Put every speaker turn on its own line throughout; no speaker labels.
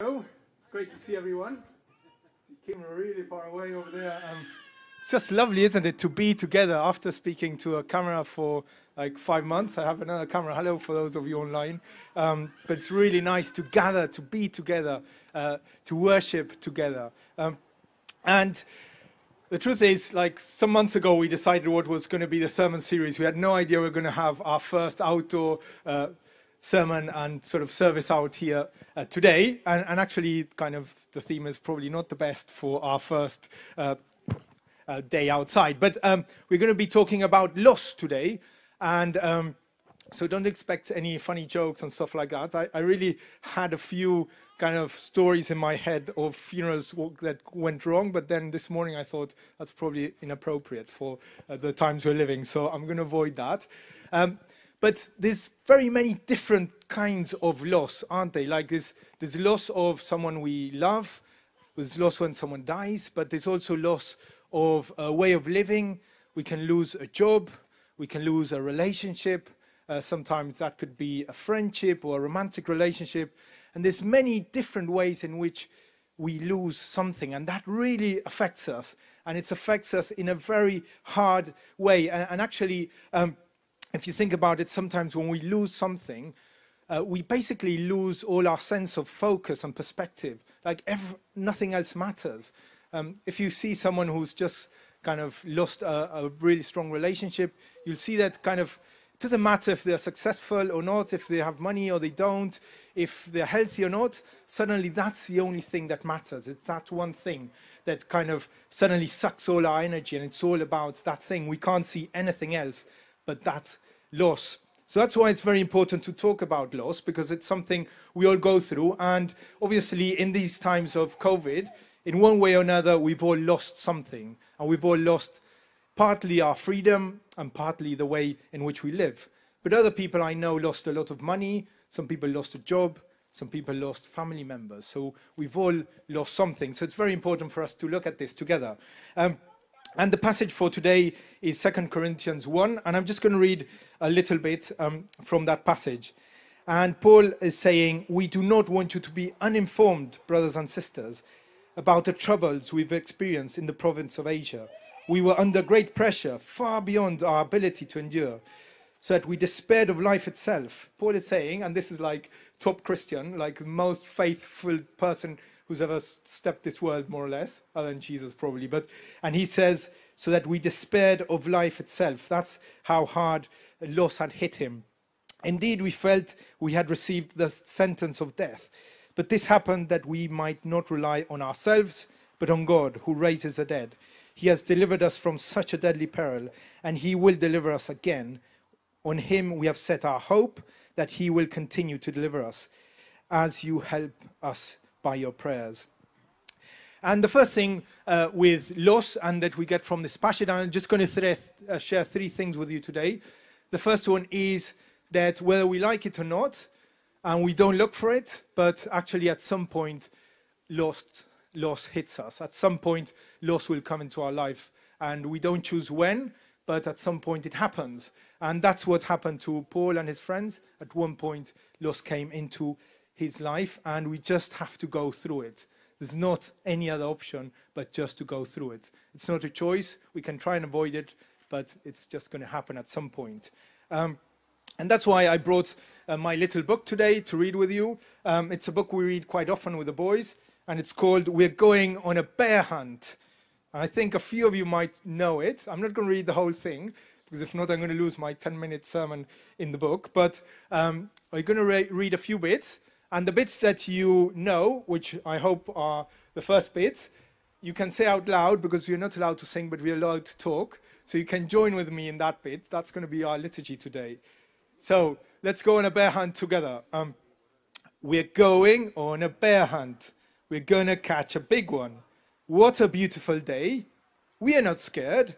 Hello, it's great to see everyone. You came really far away over there. It's just lovely, isn't it, to be together after speaking to a camera for like 5 months. I have another camera. Hello for those of you online. But it's really nice to gather, to be together, to worship together. And the truth is, like some months ago, we decided what was going to be the sermon series. We had no idea we were going to have our first outdoor sermon and sort of service out here today. And actually, kind of the theme is probably not the best for our first day outside. But we're going to be talking about loss today. And so don't expect any funny jokes and stuff like that. I really had a few kind of stories in my head of funerals that went wrong, but then this morning I thought that's probably inappropriate for the times we're living, so I'm going to avoid that. But there's very many different kinds of loss, aren't they? Like there's loss of someone we love, there's loss when someone dies, but there's also loss of a way of living. We can lose a job, we can lose a relationship. Sometimes that could be a friendship or a romantic relationship. And there's many different ways in which we lose something, and that really affects us. And it affects us in a very hard way. And actually, if you think about it, sometimes when we lose something, we basically lose all our sense of focus and perspective. Like nothing else matters. If you see someone who's just kind of lost a really strong relationship, you'll see that kind of it doesn't matter if they're successful or not, if they have money or they don't, if they're healthy or not. Suddenly that's the only thing that matters. It's that one thing that kind of suddenly sucks all our energy, and it's all about that thing. We can't see anything else but that loss. So that's why it's very important to talk about loss, because it's something we all go through. And obviously in these times of COVID, in one way or another, we've all lost something, and we've all lost partly our freedom and partly the way in which we live. But other people I know lost a lot of money, some people lost a job, some people lost family members. So we've all lost something. So it's very important for us to look at this together. And the passage for today is 2 Corinthians 1, and I'm just going to read a little bit from that passage. And Paul is saying, "We do not want you to be uninformed, brothers and sisters, about the troubles we've experienced in the province of Asia. We were under great pressure, far beyond our ability to endure, so that we despaired of life itself." Paul is saying, and this is like top Christian, like the most faithful person who's ever stepped this world, more or less, other than Jesus probably. And he says, so that we despaired of life itself. That's how hard loss had hit him. "Indeed, we felt we had received the sentence of death. But this happened that we might not rely on ourselves, but on God, who raises the dead. He has delivered us from such a deadly peril, and he will deliver us again. On him we have set our hope that he will continue to deliver us, as you help us by your prayers." And the first thing with loss, and that we get from this passage, I'm just going to share 3 things with you today. The first one is that whether we like it or not, and we don't look for it, but actually at some point loss hits us. At some point, loss will come into our life, and we don't choose when, but at some point it happens. And that's what happened to Paul and his friends. At one point, loss came into his life, and we just have to go through it. There's not any other option but just to go through it. It's not a choice. We can try and avoid it, but it's just going to happen at some point. And that's why I brought my little book today to read with you. It's a book we read quite often with the boys, and it's called "We're Going on a Bear Hunt." And I think a few of you might know it. I'm not going to read the whole thing, because if not, I'm going to lose my 10-minute sermon in the book. But we're going to read a few bits. And the bits that you know, which I hope are the first bits, you can say out loud, because you're not allowed to sing, but we're allowed to talk. So you can join with me in that bit. That's going to be our liturgy today. So let's go on a bear hunt together. We're going on a bear hunt. We're going to catch a big one. What a beautiful day. We are not scared.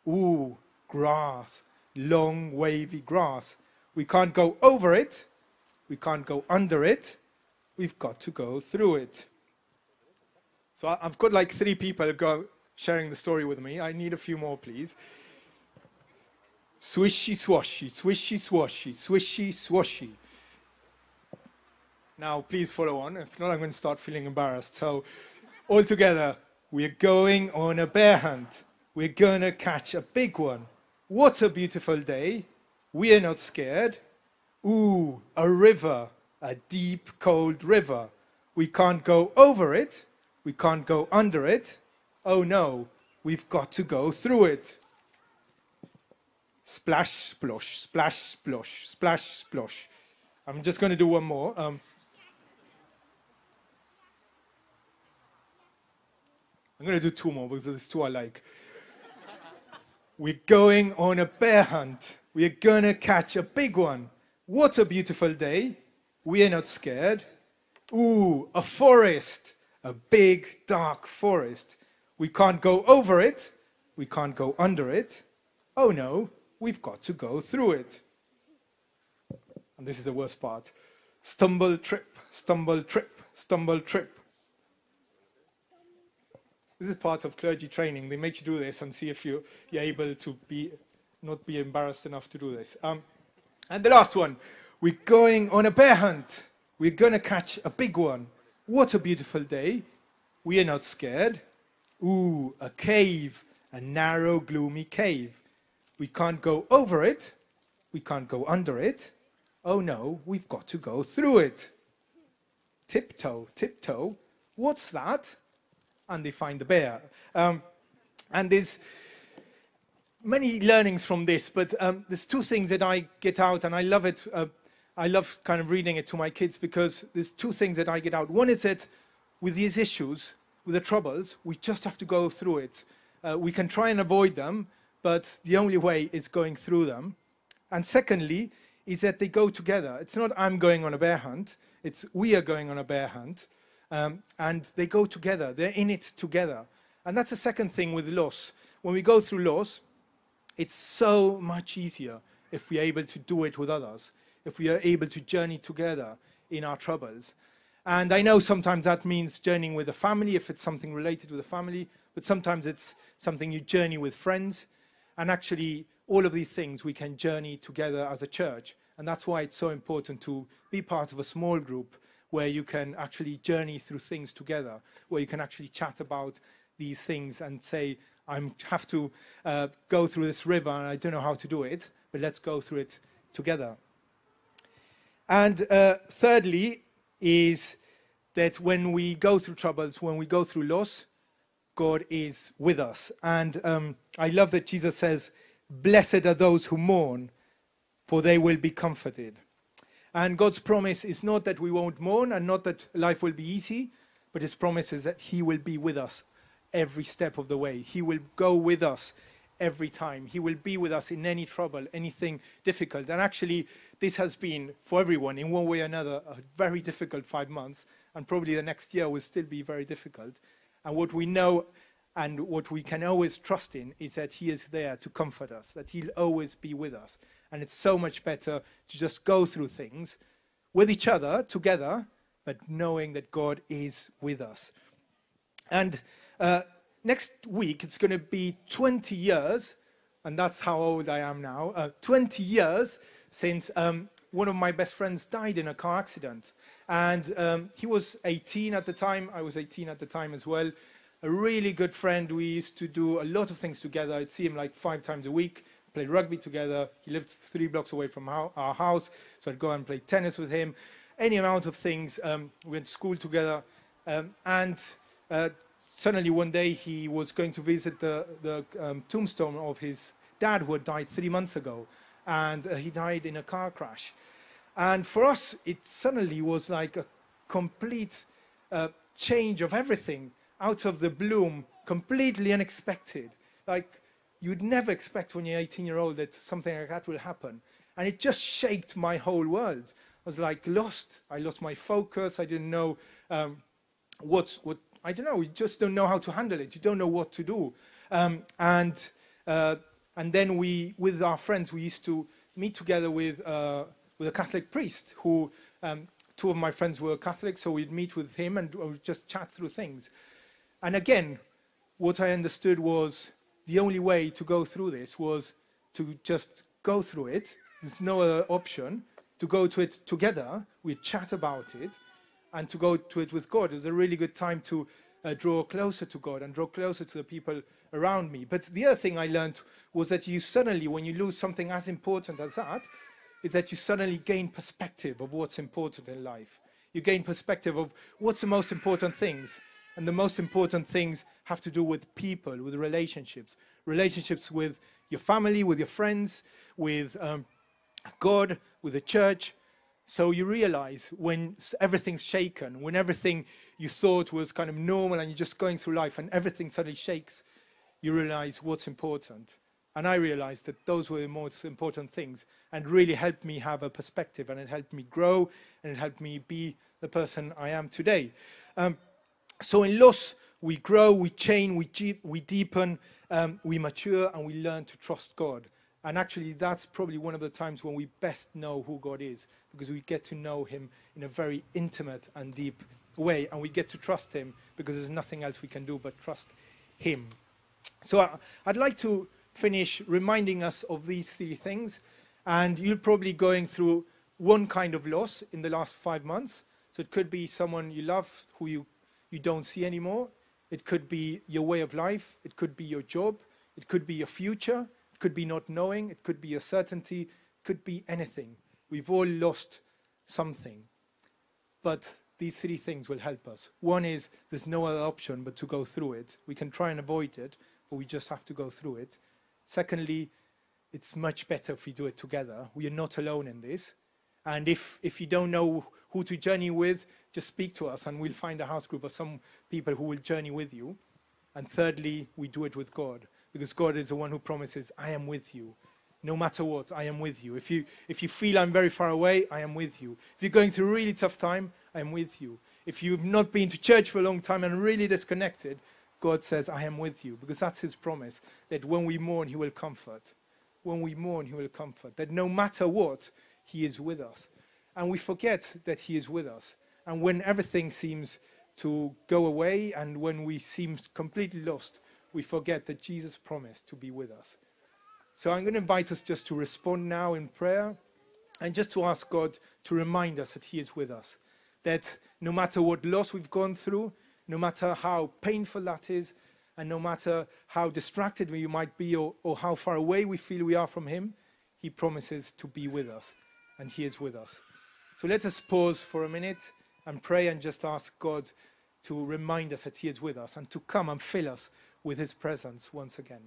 Ooh, grass. Long, wavy grass. We can't go over it. We can't go under it. We've got to go through it. So I've got like 3 people sharing the story with me. I need a few more, please. Swishy, swashy, swishy, swashy, swishy, swashy. Now, please follow on. If not, I'm going to start feeling embarrassed. So, all together, we're going on a bear hunt. We're going to catch a big one. What a beautiful day. We are not scared. Ooh, a river, a deep, cold river. We can't go over it. We can't go under it. Oh no, we've got to go through it. Splash, splosh, splash, splosh, splash, splosh. I'm just going to do one more. I'm going to do two more because there's two I like. We're going on a bear hunt. We're going to catch a big one. What a beautiful day. We are not scared. Ooh, a forest. A big, dark forest. We can't go over it. We can't go under it. Oh no, we've got to go through it. And this is the worst part. Stumble, trip, stumble, trip, stumble, trip. This is part of clergy training. They make you do this and see if you're able to not be embarrassed enough to do this. And the last one. We're going on a bear hunt. We're going to catch a big one. What a beautiful day. We are not scared. Ooh, a cave. A narrow, gloomy cave. We can't go over it. We can't go under it. Oh no, we've got to go through it. Tiptoe, tiptoe. What's that? And they find the bear. And there's many learnings from this, but there's two things that I get out, and I love it. I love kind of reading it to my kids because there's two things that I get out. One is that with these issues, with the troubles, we just have to go through it. We can try and avoid them, but the only way is going through them. And secondly, is that they go together. It's not I'm going on a bear hunt, it's we are going on a bear hunt. And they go together, they're in it together. And that's the second thing with loss. When we go through loss, it's so much easier if we're able to do it with others, if we are able to journey together in our troubles. And I know sometimes that means journeying with a family, if it's something related with a family, but sometimes it's something you journey with friends. And actually, all of these things we can journey together as a church. And that's why it's so important to be part of a small group where you can actually journey through things together, where you can actually chat about these things and say, I have to go through this river and I don't know how to do it, but let's go through it together. And thirdly is that when we go through troubles, when we go through loss, God is with us. And I love that Jesus says, blessed are those who mourn, for they will be comforted. And God's promise is not that we won't mourn and not that life will be easy, but his promise is that he will be with us every step of the way. He will go with us every time. He will be with us in any trouble, anything difficult. And actually, this has been, for everyone, in one way or another, a very difficult 5 months, and probably the next year will still be very difficult. And what we know and what we can always trust in is that he is there to comfort us, that he'll always be with us. And it's so much better to just go through things with each other, together, but knowing that God is with us. And next week, it's going to be 20 years, and that's how old I am now, 20 years since one of my best friends died in a car accident. And he was 18 at the time. I was 18 at the time as well. A really good friend. We used to do a lot of things together. I'd see him like 5 times a week. Played rugby together. He lived 3 blocks away from our house, so I'd go and play tennis with him. Any amount of things. We went to school together. And suddenly one day he was going to visit the tombstone of his dad who had died 3 months ago. And he died in a car crash. And for us, it suddenly was like a complete change of everything, out of the bloom, completely unexpected. Like, you'd never expect when you're 18-year-old that something like that will happen. And it just shaked my whole world. I was like lost. I lost my focus. I didn't know I don't know. You just don't know how to handle it. You don't know what to do. And then with our friends, we used to meet together with a Catholic priest who, 2 of my friends were Catholic, so we'd meet with him and we'd just chat through things. And again, what I understood was the only way to go through this was to just go through it. There's no other option. To go to it together we'd chat about it, and to go to it with God. It was a really good time to draw closer to God and draw closer to the people around me. But the other thing I learned was that you suddenly, when you lose something as important as that, is that you suddenly gain perspective of what's important in life. You gain perspective of what's the most important things. And the most important things have to do with people, with relationships. Relationships with your family, with your friends, with God, with the church. So you realize when everything's shaken, when everything you thought was kind of normal and you're just going through life and everything suddenly shakes, you realize what's important. And I realized that those were the most important things and really helped me have a perspective, and it helped me grow, and it helped me be the person I am today. So in loss, we grow, we change, we deepen, we mature, and we learn to trust God. And actually, that's probably one of the times when we best know who God is, because we get to know him in a very intimate and deep way, and we get to trust him because there's nothing else we can do but trust him. So I'd like to finish reminding us of these three things, and you're probably going through one kind of loss in the last 5 months. So it could be someone you love who you don't see anymore. It could be your way of life. It could be your job. It could be your future. It could be not knowing. It could be your certainty. It could be anything. We've all lost something. But these three things will help us. One is there's no other option but to go through it. We can try and avoid it, but we just have to go through it. Secondly, it's much better if we do it together. We are not alone in this. And if you don't know who to journey with, just speak to us and we'll find a house group or some people who will journey with you. And thirdly, we do it with God, because God is the one who promises, I am with you. No matter what, I am with you. If you feel I'm very far away, I am with you. If you're going through a really tough time, I am with you. If you've not been to church for a long time and really disconnected, God says, I am with you, because that's his promise, that when we mourn, he will comfort. When we mourn, he will comfort. That no matter what, he is with us. And we forget that he is with us. And when everything seems to go away and when we seem completely lost, we forget that Jesus promised to be with us. So I'm going to invite us just to respond now in prayer and just to ask God to remind us that he is with us. That no matter what loss we've gone through, no matter how painful that is, and no matter how distracted we might be or how far away we feel we are from him, he promises to be with us, and he is with us. So let us pause for a minute and pray and just ask God to remind us that he is with us and to come and fill us with his presence once again.